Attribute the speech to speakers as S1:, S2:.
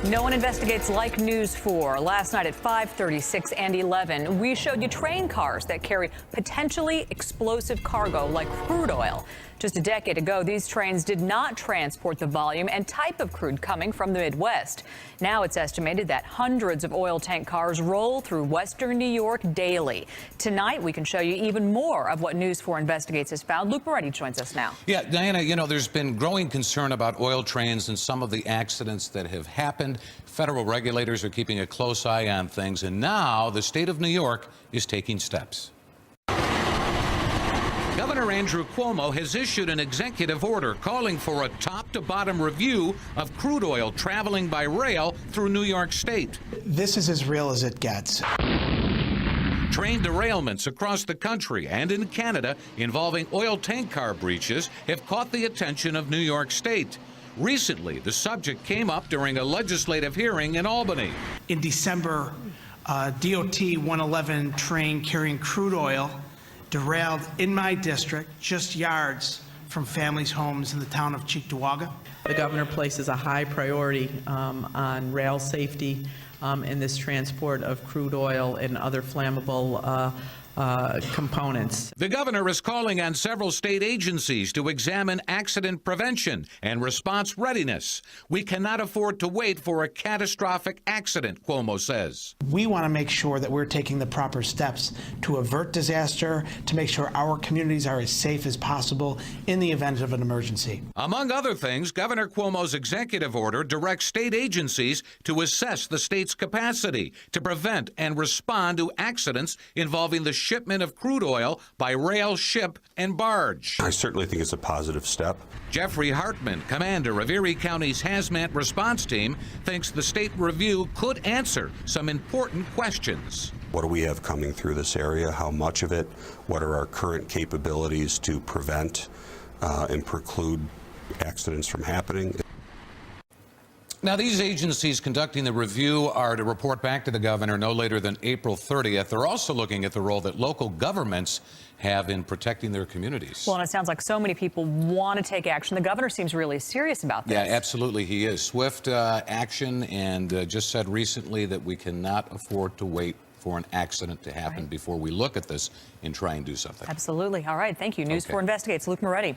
S1: No one investigates like News 4. Last night at 5:36 and 11, we showed you train cars that carry potentially explosive cargo like crude oil. Just a decade ago, these trains did not transport the volume and type of crude coming from the Midwest. Now it's estimated that hundreds of oil tank cars roll through western New York daily. Tonight, we can show you even more of what News 4 Investigates has found. Luke Moretti joins us now.
S2: Yeah, Diana, there's been growing concern about oil trains and some of the accidents that have happened. Federal regulators are keeping a close eye on things, and now the state of New York is taking steps. Governor Andrew Cuomo has issued an executive order calling for a top-to-bottom review of crude oil traveling by rail through New York State.
S3: This is as real as it gets.
S2: Train derailments across the country and in Canada involving oil tank car breaches have caught the attention of New York State. Recently, the subject came up during a legislative hearing in Albany.
S3: In December, DOT 111 train carrying crude oil derailed in my district, just yards from families' homes in the town of Cheektowaga.
S4: The governor places a high priority on rail safety in this transport of crude oil and other flammable components.
S2: The governor is calling on several state agencies to examine accident prevention and response readiness. We cannot afford to wait for a catastrophic accident, Cuomo says.
S3: We want to make sure that we're taking the proper steps to avert disaster, to make sure our communities are as safe as possible in the event of an emergency.
S2: Among other things, Governor Cuomo's executive order directs state agencies to assess the state's capacity to prevent and respond to accidents involving the shipment of crude oil by rail, ship, and barge.
S5: I certainly think it's a positive step.
S2: Jeffrey Hartman, commander of Erie County's hazmat response team, thinks the state review could answer some important questions.
S5: What do we have coming through this area? How much of it? What are our current capabilities to prevent and preclude accidents from happening?
S2: Now, these agencies conducting the review are to report back to the governor no later than April 30th. They're also looking at the role that local governments have in protecting their communities.
S1: Well, and it sounds like so many people want to take action. The governor seems really serious about this.
S2: Yeah, absolutely he is. Swift action, and just said recently that we cannot afford to wait for an accident to happen before we look at this and try and do something.
S1: Absolutely. All right. Thank you. News 4 Investigates. Luke Moretti.